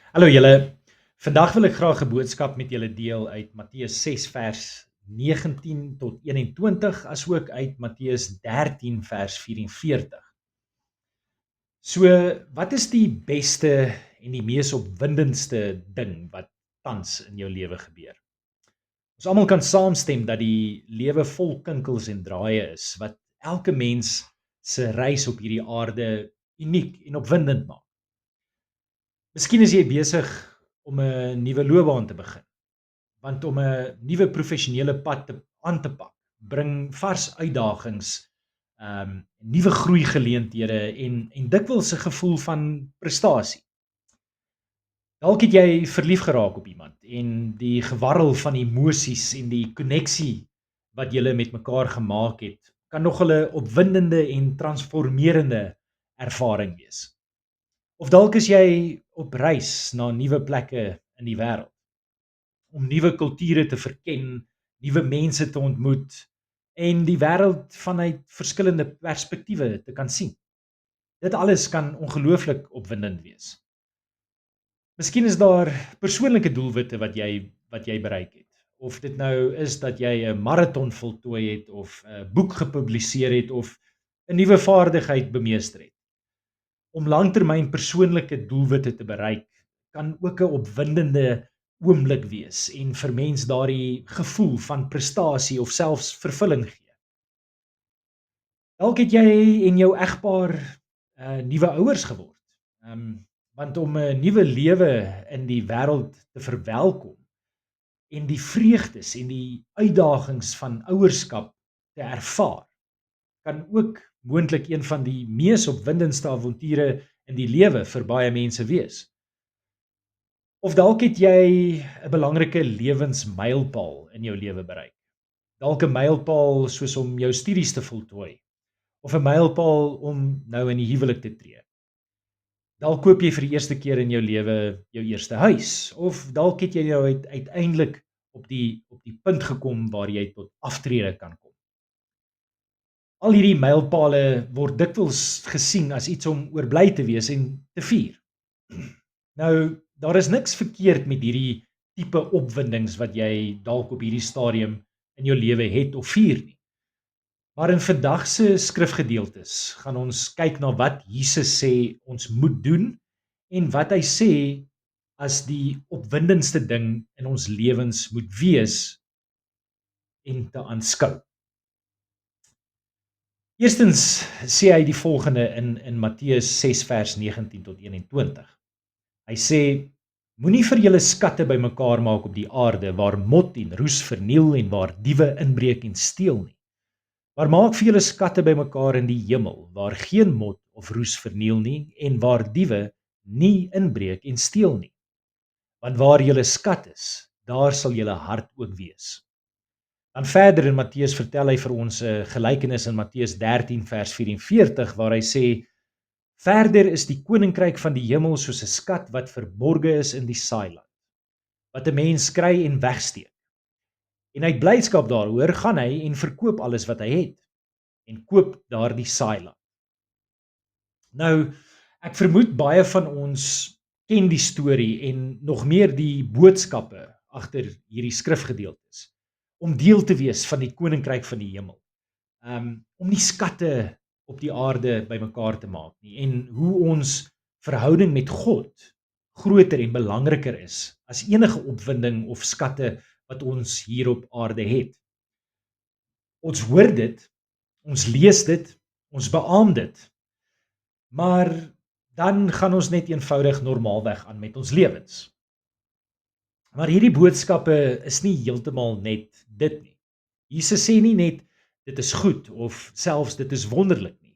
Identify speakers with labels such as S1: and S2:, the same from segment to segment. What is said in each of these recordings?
S1: Hallo julle. Vandag wil ek graag 'n boodskap met julle deel uit Matteus 6 vers 19 tot 21 asook uit Matteus 13 vers 44. So, wat is die beste en die mees opwindendste ding wat tans in jou lewe gebeur? Ons almal kan saamstem dat die lewe vol kinkels en draaie is wat elke mens se reis op hierdie aarde uniek en opwindend maak. Miskien is jy besig om 'n nuwe loopbaan te begin. Want om 'n nuwe professionele pad aan te pak, bring vars uitdagings, nuwe groeigeleenthede en dikwels 'n gevoel van prestasie. Dalk het jy verlief geraak op iemand en die gewarrel van emosies en die koneksie wat julle met mekaar gemaak het, kan nog 'n opwindende en transformerende ervaring wees. Of dalk is jy op reis na nuwe plekke in die wêreld om nuwe kulture te verken, nuwe mense te ontmoet en die wêreld vanuit verskillende perspektiewe te kan sien. Dit alles kan ongelooflik opwindend wees. Miskien is daar persoonlike doelwitte wat jy bereik het. Of dit nou is dat jy 'n maraton voltooi het of 'n boek gepubliseer het of 'n nuwe vaardigheid bemeester het. Om langtermyn persoonlike doelwitte te bereik, kan ook 'n opwindende oomblik wees en vir mens daardie gevoel van prestasie of selfs vervulling gee. Dalk het jy en jou egpaar nuwe ouers geword. Want om 'n nuwe lewe in die wêreld te verwelkom en die vreugdes en die uitdagings van ouerskap te ervaar, kan ook moontlik een van die mees opwindendste avonture in die lewe vir baie mense wees. Of dalk het jy 'n belangrike lewensmylpaal in jou lewe bereik. Dalk 'n mylpaal soos om jou studies te voltooi of 'n mylpaal om nou in die huwelik te tree. Dalk koop jy vir die eerste keer in jou lewe jou eerste huis of dalk het jy nou uiteindelik op die punt gekom waar jy tot aftrede kan kom. Al hierdie mylpale word dikwels gesien as iets om oor bly te wees en te vier. Nou, daar is niks verkeerd met hierdie tipe opwindings wat jy dalk op hierdie stadium in jou lewe het of vier nie. Maar in vandag se skrifgedeeltes gaan ons kyk na wat Jesus sê ons moet doen en wat hy sê as die opwindendste ding in ons lewens moet wees en te aanskou. Eerstens sê hy die volgende in Matteus 6 vers 19 tot 21. Hy sê: Moenie vir julle skatte bymekaar maak op die aarde waar mot en roes verniel en waar diewe inbreek en steel nie. Maar maak vir julle skatte bymekaar in die hemel waar geen mot of roes verniel nie en waar diewe nie inbreek en steel nie. Want waar julle skat is, daar sal julle hart ook wees. Dan verder in Matteus vertel hy vir ons 'n gelykenis in Matteus 13 vers 44 waar hy sê: Verder is die koninkryk van die hemel soos 'n skat wat verborge is in die saailand, wat 'n mens kry en wegsteek. En uit blydskap daaroor gaan hy en verkoop alles wat hy het en koop daardie saailand. Nou, ek vermoed baie van ons ken die storie en nog meer die boodskappe agter hierdie skrifgedeeltes om deel te wees van die koninkryk van die hemel. Om nie skatte op die aarde bymekaar te maak nie en hoe ons verhouding met God groter en belangriker is as enige opwinding of skatte wat ons hier op aarde het. Ons hoor dit, ons lees dit, ons beamoen dit, maar dan gaan ons net eenvoudig normaalweg aan met ons lewens. Maar hierdie boodskappe is nie heeltemal net dit nie. Jesus sê nie net dit is goed of selfs dit is wonderlik nie,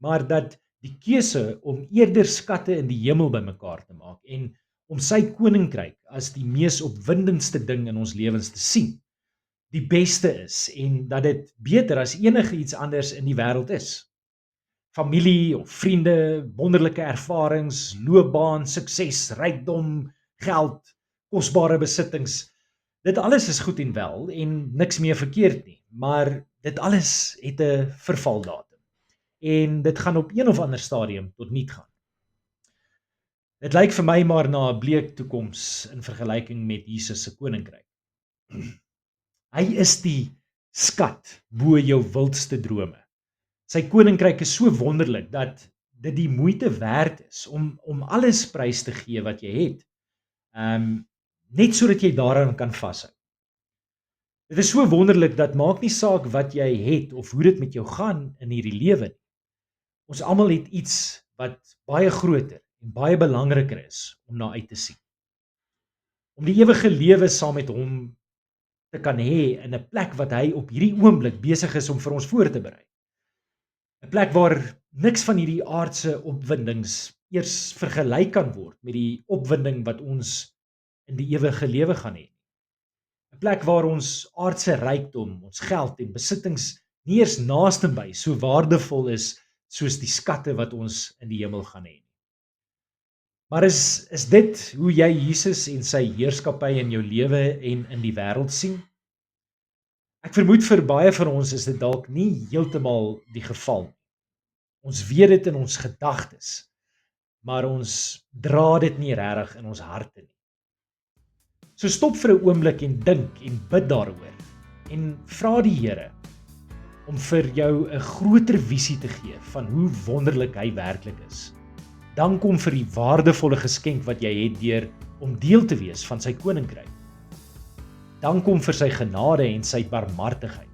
S1: maar dat die keuse om eerder skatte in die hemel bymekaar te maak en om sy koninkryk as die mees opwindendste ding in ons lewens te sien, die beste is en dat dit beter as enige iets anders in die wêreld is. Familie of vriende, wonderlike ervarings, loopbaan, sukses, rykdom, geld, kosbare besittings. Dit alles is goed en wel en niks meer verkeerd nie, maar dit alles het 'n vervaldatum en dit gaan op een of ander stadium tot niet gaan. Dit lyk vir my maar na 'n bleek toekoms in vergelyking met Jesus se koninkryk. Hy is die skat bo jou wildste drome. Sy koninkryk is so wonderlik dat dit die moeite werd is om alles prys te gee wat jy het. Net sodat jy daaraan kan vashou. Dit is so wonderlik dat maak nie saak wat jy het of hoe dit met jou gaan in hierdie lewe nie. Ons almal het iets wat baie groter en baie belangriker is om na uit te sien. Om die ewige lewe saam met hom te kan hê in 'n plek wat hy op hierdie oomblik besig is om vir ons voor te berei. 'n Plek waar niks van hierdie aardse opwindings eers vergelyk kan word met die opwinding wat ons in die ewige lewe gaan hê. 'n Plek waar ons aardse rykdom, ons geld en besittings nie eers naastenby so waardevol is soos die skatte wat ons in die hemel gaan hê. Maar is dit hoe jy Jesus en sy heerskappy in jou lewe en in die wêreld sien? Ek vermoed vir baie van ons is dit dalk nie heeltemal die geval nie. Ons weet dit in ons gedagtes, maar ons dra dit nie regtig in ons harte nie. So stop vir 'n oomblik en dink en bid daaroor en vra die Here om vir jou 'n groter visie te gee van hoe wonderlik hy werklik is. Dank hom vir die waardevolle geskenk wat jy het deur om deel te wees van sy koninkryk. Dank hom vir sy genade en sy barmhartigheid.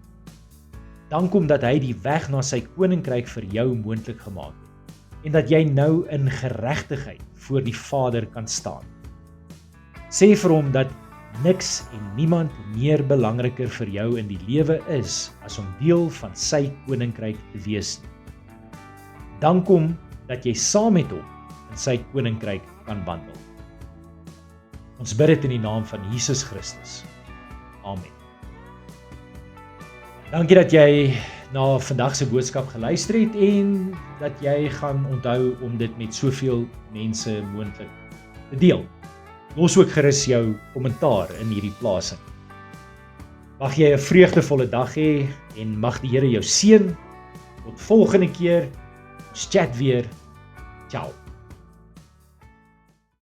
S1: Dank hom dat hy die weg na sy koninkryk vir jou moontlik gemaak het en dat jy nou in geregtigheid voor die Vader kan staan. Sê vir hom dat niks en niemand meer belangriker vir jou in die lewe is as om deel van sy koninkryk te wees nie. Dank hom dat jy saam met hom in sy koninkryk kan wandel. Ons bid dit in die naam van Jesus Christus. Amen. Dankie dat jy na vandag se boodskap geluister het en dat jy gaan onthou om dit met soveel mense moontlik te deel. Los ook gerus jou kommentaar in hierdie plasing. Mag jy 'n vreugdevolle dag hê en mag die Here jou seën. Tot volgende keer. Ons chat weer. Ciao.